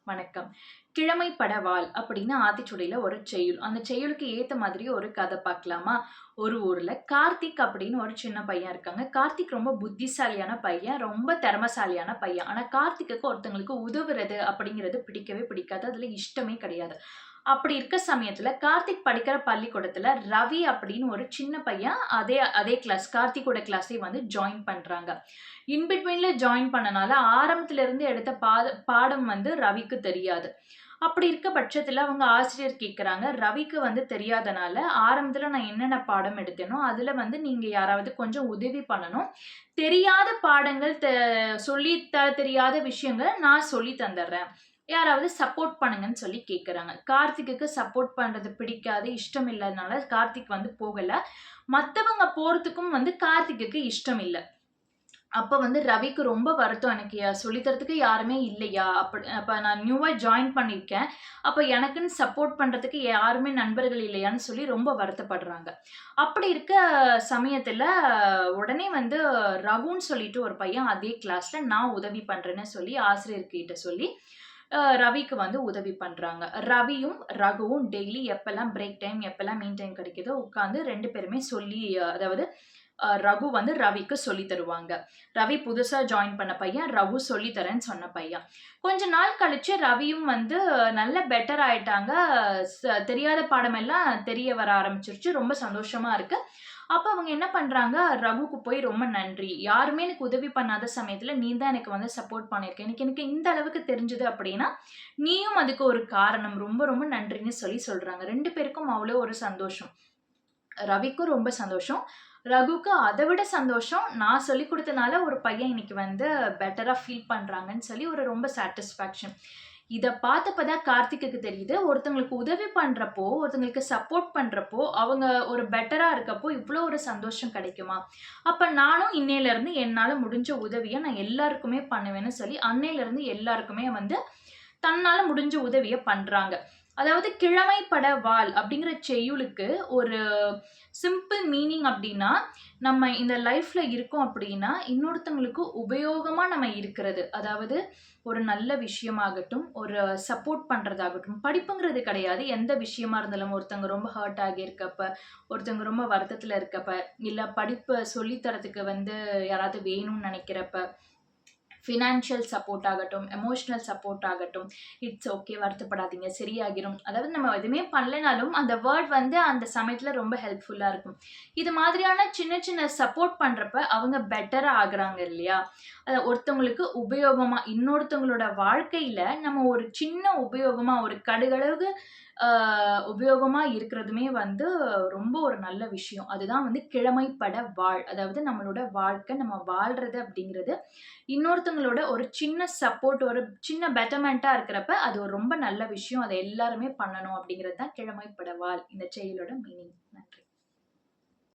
வணக்கம். கிழமை படவாள் அப்படின்னு ஆத்திச்சூடியில ஒரு செய்யுள். அந்த செய்யுளுக்கு ஏத்த மாதிரி ஒரு கதை பார்க்கலாமா? ஒரு ஊர்ல கார்த்திக் அப்படின்னு ஒரு சின்ன பையன் இருக்காங்க. கார்த்திக் ரொம்ப புத்திசாலியான பையன். ரொம்ப திறமைசாலியான பையன். ஆனா கார்த்திக்குக்கு ஒருத்தங்களுக்கு உதவுறது அப்படிங்கிறது பிடிக்கவே பிடிக்காது. அதுல இஷ்டமே கிடையாது. அப்படி இருக்க சமயத்துல கார்த்திக் படிக்கிற பள்ளிக்கூடத்துல ரவி அப்படின்னு ஒரு சின்ன பையன் அதே அதே கிளாஸ் கார்த்திக்கோட கிளாஸே வந்து ஜாயின் பண்றாங்க. இன் பிட்வீன்ல ஜாயின் பண்ணனால ஆரம்பத்துல இருந்து எடுத்த பாடம் வந்து ரவிக்கு தெரியாது. அப்படி இருக்க பட்சத்துல அவங்க ஆசிரியர் கேட்கறாங்க, ரவிக்கு வந்து தெரியாதனால ஆரம்பத்துல நான் என்னென்ன பாடம் எடுத்தேனோ, அதுல வந்து நீங்க யாராவது கொஞ்சம் உதவி பண்ணணும். தெரியாத பாடங்கள் சொல்லி தர தெரியாத விஷயங்கள நான் சொல்லி தந்துர்றேன். யாராவது சப்போர்ட் பண்ணுங்கன்னு சொல்லி கேட்கறாங்க. கார்த்திக்குக்கு சப்போர்ட் பண்றது பிடிக்காது, இஷ்டம் இல்லாதனால கார்த்திக் வந்து போகல. மத்தவங்க போறதுக்கும் வந்து கார்த்திக்குக்கு இஷ்டம் இல்ல. அப்ப வந்து ரவிக்கு ரொம்ப வருத்தம். எனக்கு சொல்லி தரதுக்கு யாருமே இல்லையா? அப்ப நான் நியூவா ஜாயின் பண்ணியிருக்கேன். அப்ப எனக்குன்னு சப்போர்ட் பண்றதுக்கு யாருமே நண்பர்கள் இல்லையான்னு சொல்லி ரொம்ப வருத்தப்படுறாங்க. அப்படி இருக்க சமயத்துல உடனே வந்து ரகுன்னு சொல்லிட்டு ஒரு பையன் அதே கிளாஸ்ல நான் உதவி பண்றேன்னு சொல்லி ஆசிரியர்கிட்ட சொல்லி ரவிக்கு வந்து உதவி பண்றாங்க. ரவியும், ரகுவும் டெய்லி எப்பல்லாம் பிரேக் டைம், எப்பல்லாம் மீன் டைம் கிடைக்குதோ உட்கார்ந்து 2 பேருமே சொல்லி அதாவது ரகு வந்து ரவிக்கு சொல்லி தருவாங்க. ரவி புதுசா ஜாயின் பண்ண பையன். ரகு சொல்லி தரேன்னு சொன்ன பையன். கொஞ்ச நாள் கழிச்சு ரவியும் வந்து நல்ல பெட்டர் ஆயிட்டாங்க. தெரியாத பாடமெல்லாம் தெரிய வர ஆரம்பிச்சுருச்சு. ரொம்ப சந்தோஷமா இருக்கு. அப்ப அவங்க என்ன பண்றாங்க, ரகுக்கு போய் ரொம்ப நன்றி. யாருமே எனக்கு உதவி பண்ணாத சமயத்துல நீ தான் எனக்கு வந்து சப்போர்ட் பண்ணியிருக்க. எனக்கு எனக்கு இந்த அளவுக்கு தெரிஞ்சது அப்படின்னா, நீயும் அதுக்கு ஒரு காரணம். ரொம்ப ரொம்ப நன்றின்னு சொல்லி சொல்றாங்க. 2 பேருக்கும் அவ்வளோ ஒரு சந்தோஷம். ரவிக்கும் ரொம்ப சந்தோஷம். ரகுக்கு அத விட சந்தோஷம். நான் சொல்லிக் குடுத்தனால ஒரு பையன் இன்னைக்கு வந்து பெட்டரா ஃபீல் பண்றாங்கன்னு சொல்லி ஒரு ரொம்ப சாட்டிஸ்ஃபேக்ஷன். இத பார்த்தப்ப தான் கார்த்திக்குக்கு தெரியுது. ஒருத்தங்களுக்கு உதவி பண்றப்போ, ஒருத்தங்களுக்கு சப்போர்ட் பண்றப்போ, அவங்க ஒரு பெட்டரா இருக்கப்போ, இவ்ளோ ஒரு சந்தோஷம் கிடைக்குமா? அப்ப நானும் இன்னையிலருந்து என்னால முடிஞ்ச உதவிய நான் எல்லாருக்குமே பண்ணுவேன்னு சொல்லி, அன்னையிலருந்து எல்லாருக்குமே வந்து தன்னால முடிஞ்ச உதவிய பண்றாங்க. அதாவது "கிழமை பட வாள்" அப்படிங்கிற செய்யுளுக்கு ஒரு சிம்பிள் மீனிங் அப்படின்னா, நம்ம இந்த லைஃப்ல இருக்கோம் அப்படின்னா, இன்னொருத்தவங்களுக்கு உபயோகமா நம்ம இருக்கிறது. அதாவது ஒரு நல்ல விஷயமாகட்டும், ஒரு சப்போர்ட் பண்றதாகட்டும், படிப்புங்கிறது கிடையாது. எந்த விஷயமா இருந்தாலும் ஒருத்தவங்க ரொம்ப ஹர்ட் ஆகியிருக்கப்ப, ஒருத்தவங்க ரொம்ப வருத்தத்துல இருக்கப்ப, இல்ல படிப்ப சொல்லி தர்றதுக்கு வந்து யாராவது வேணும்னு நெனைக்கிறப்ப, ஃபினான்ஷியல் சப்போர்ட் ஆகட்டும், எமோஷனல் சப்போர்ட் ஆகட்டும், இட்ஸ் ஓகே வருத்தப்படாதீங்க சரியாகிரும். அதாவது நம்ம எதுவுமே பண்ணலனாலும், அந்த வேர்ட் வந்து அந்த சமயத்துல ரொம்ப ஹெல்ப்ஃபுல்லா இருக்கும். இது மாதிரியான சின்ன சின்ன சப்போர்ட் பண்றப்ப அவங்க பெட்டரா ஆகுறாங்க இல்லையா? ஒருத்தவங்களுக்கு உபயோகமா இன்னொருத்தவங்களோட வாழ்க்கையில நம்ம ஒரு சின்ன உபயோகமா, ஒரு கடுகளவு ஆ உபயோகமா இருக்கிறதுமே வந்து ரொம்ப ஒரு நல்ல விஷயம். அதுதான் வந்து கிழமைப்பட வாழ். அதாவது நம்மளோட வாழ்க்கை, நம்ம வாழ்றது அப்படிங்கிறது, இன்னொருத்தவங்களோட ஒரு சின்ன சப்போர்ட், ஒரு சின்ன பெட்டர்மென்ட்டா இருக்கிறப்ப, அது ஒரு ரொம்ப நல்ல விஷயம். அத எல்லாருமே பண்ணணும் அப்படிங்கிறது தான் கிழமைப்பட வாழ் இந்த செயலோட மீனிங். நன்றி.